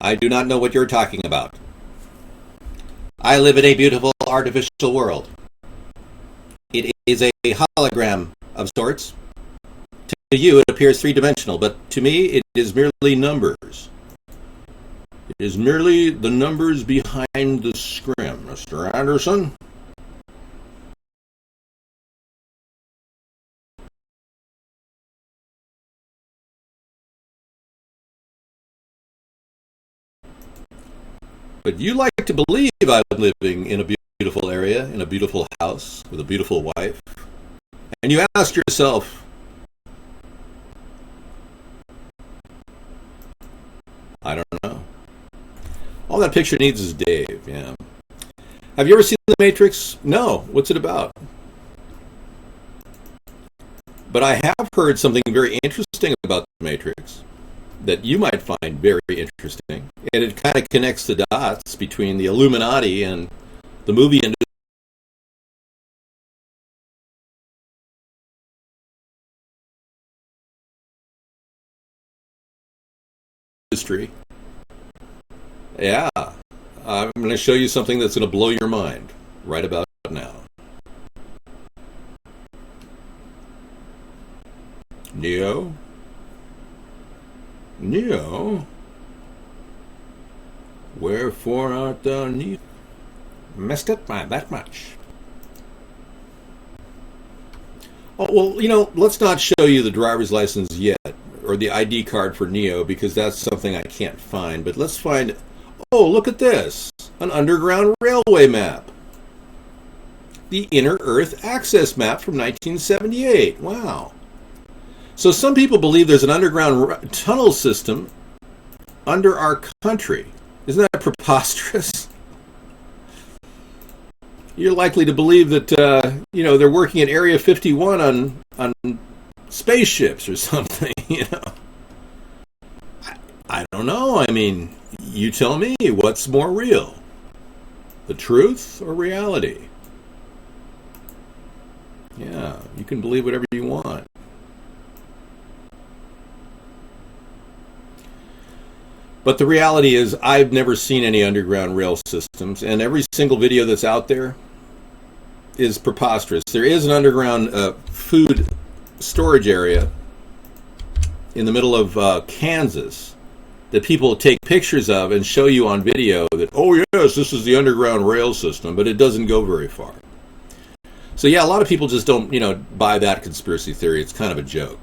I do not know what you're talking about. I live in a beautiful artificial world. It is a hologram of sorts. To you, it appears three-dimensional, but to me, it is merely numbers. It is merely the numbers behind the scrim, Mr. Anderson. But you like to believe I'm living in a beautiful area, in a beautiful house, with a beautiful wife. And you ask yourself, I don't know. All that picture needs is Dave, yeah. Have you ever seen The Matrix? No. What's it about? But I have heard something very interesting about The Matrix that you might find very interesting. And it kind of connects the dots between the Illuminati and the movie industry. Yeah. I'm going to show you something that's going to blow your mind right about now. Neo? Neo? Wherefore art thou Neo? Missed it by that much. Oh, well, you know, let's not show you the driver's license yet, or the ID card for Neo, because that's something I can't find. But let's find... Oh, look at this. An underground railway map. The Inner Earth Access Map from 1978. Wow. So some people believe there's an underground tunnel system under our country. Isn't that preposterous? You're likely to believe that, they're working at Area 51 on spaceships or something, you know. I don't know. I mean, you tell me, what's more real? The truth or reality? Yeah, you can believe whatever you want. But the reality is, I've never seen any underground rail systems, and every single video that's out there is preposterous. There is an underground food storage area in the middle of Kansas that people take pictures of and show you on video that, oh yes, this is the underground rail system, but it doesn't go very far. So yeah, a lot of people just don't, buy that conspiracy theory. It's kind of a joke.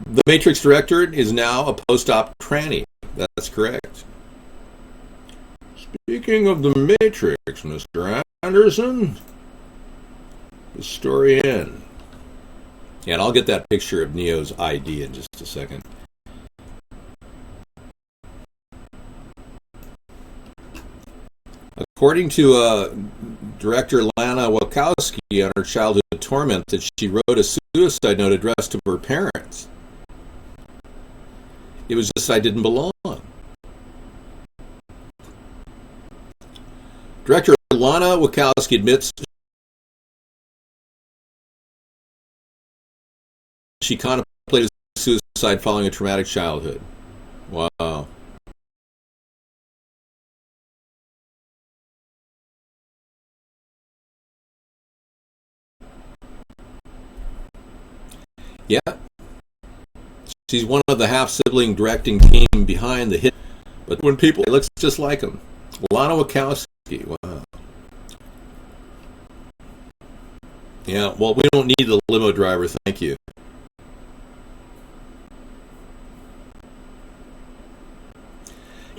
The Matrix director is now a post-op tranny. That's correct. Speaking of the Matrix, Mr. Anderson, the story in. Yeah, and I'll get that picture of Neo's ID in just a second. According to director Lana Wachowski on her childhood torment, that she wrote a suicide note addressed to her parents. It was just I didn't belong. Director Lana Wachowski admits she contemplated suicide following a traumatic childhood. Wow. Yeah. She's one of the half-sibling directing team behind the hit. But when people... It looks just like him. Lana Wachowski. Wow. Yeah, well, we don't need the limo driver, thank you.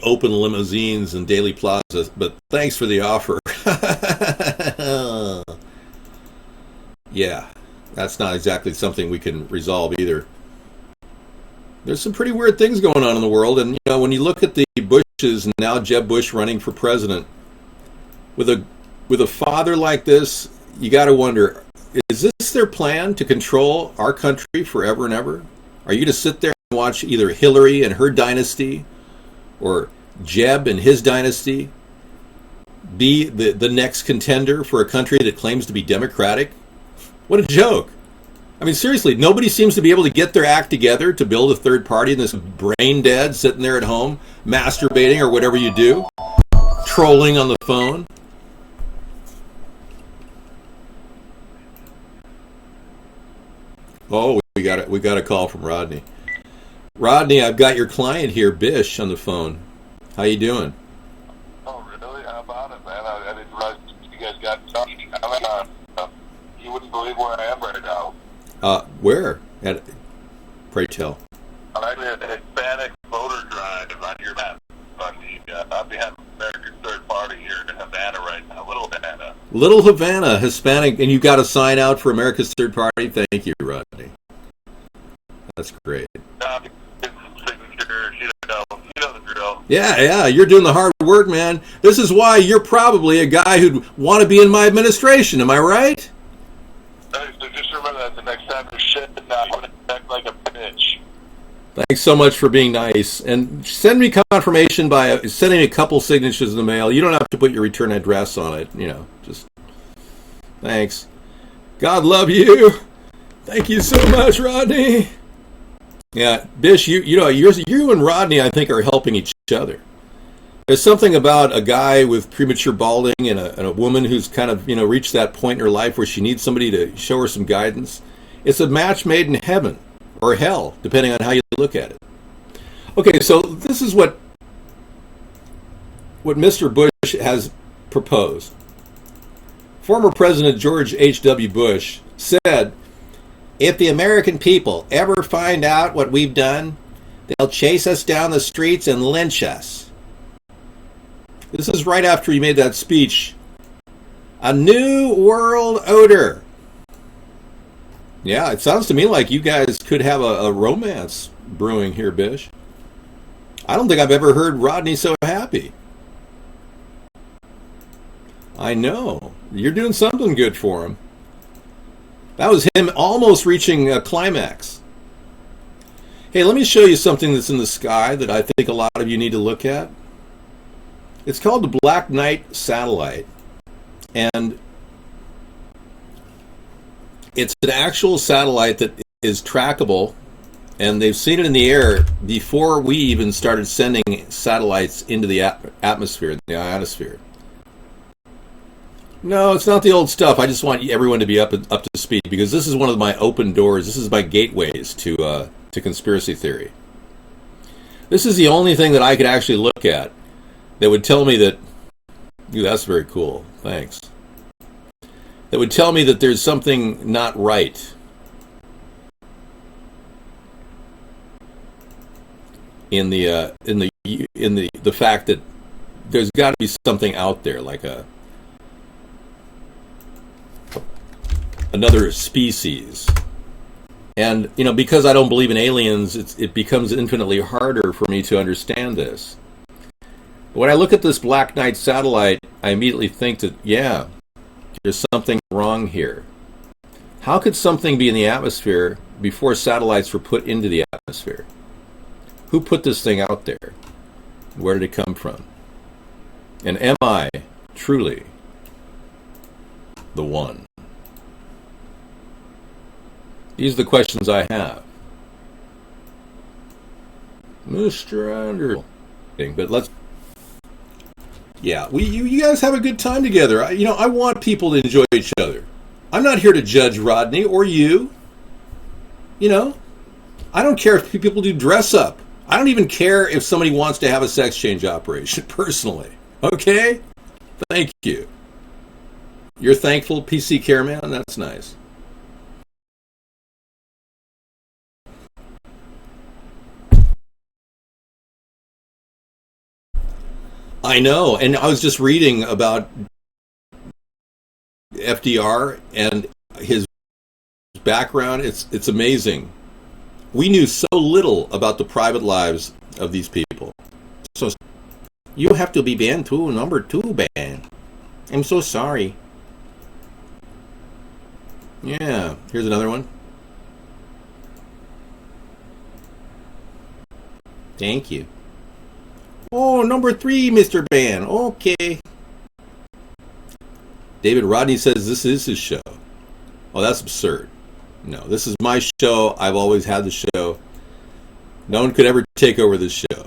Open limousines and daily plazas, but thanks for the offer. Yeah, that's not exactly something we can resolve either. There's some pretty weird things going on in the world, and when you look at the Bushes and now Jeb Bush running for president, with a father like this, you got to wonder: is this their plan to control our country forever and ever? Are you to sit there and watch either Hillary and her dynasty, or Jeb and his dynasty, be the next contender for a country that claims to be democratic? What a joke! I mean, seriously, nobody seems to be able to get their act together to build a third party, and this brain dead sitting there at home, masturbating or whatever you do, trolling on the phone. Oh, we got a call from Rodney. Rodney, I've got your client here, Bish, on the phone. How you doing? Oh, really? How about it, man? I didn't realize you guys got talking. I mean, you wouldn't believe where I am right now. Where? Pray tell. I'm at a Hispanic voter drive on your map. On behalf of America's third party here in Havana right now. Little Havana. Little Havana, Hispanic, and you got a sign out for America's third party? Thank you, Rodney. That's great. Signature, you know the drill. Yeah, you're doing the hard work, man. This is why you're probably a guy who'd want to be in my administration. Am I right? So just remember that the next time you're shit, you want to act like a bitch. Thanks so much for being nice. And send me confirmation by sending a couple signatures in the mail. You don't have to put your return address on it. Just thanks. God love you. Thank you so much, Rodney. Yeah, Bish, you and Rodney, I think, are helping each other. There's something about a guy with premature balding and a woman who's kind of, reached that point in her life where she needs somebody to show her some guidance. It's a match made in heaven or hell, depending on how you look at it. Okay, so this is what Mr. Bush has proposed. Former President George H.W. Bush said, "If the American people ever find out what we've done, they'll chase us down the streets and lynch us." This is right after he made that speech. A new world order. Yeah, it sounds to me like you guys could have a romance brewing here, Bish. I don't think I've ever heard Rodney so happy. I know. You're doing something good for him. That was him almost reaching a climax. Hey, let me show you something that's in the sky that I think a lot of you need to look at. It's called the Black Knight satellite. And it's an actual satellite that is trackable, and they've seen it in the air before we even started sending satellites into the atmosphere, the ionosphere. No, it's not the old stuff. I just want everyone to be up to speed, because this is one of my open doors. This is my gateways to conspiracy theory. This is the only thing that I could actually look at that would tell me that, that's very cool, thanks. That would tell me that there's something not right in the fact that there's got to be something out there, like another species. And because I don't believe in aliens, it becomes infinitely harder for me to understand this. But when I look at this Black Knight satellite, I immediately think that, there's something wrong here. How could something be in the atmosphere before satellites were put into the atmosphere? Who put this thing out there? Where did it come from? And am I truly the one? These are the questions I have. Mr. Andrew. But you guys have a good time together. I want people to enjoy each other. I'm not here to judge Rodney or you. I don't care if people do dress up. I don't even care if somebody wants to have a sex change operation, personally. Okay? Thank you. You're thankful, PC Careman? That's nice. I know, and I was just reading about FDR and his background. It's amazing. We knew so little about the private lives of these people. So you have to be banned too, number 2 ban. I'm so sorry. Yeah, here's another one. Thank you. Oh, number 3, Mr. Ban. Okay. David Rodney says this is his show. Oh, that's absurd. No, this is my show. I've always had the show. No one could ever take over this show.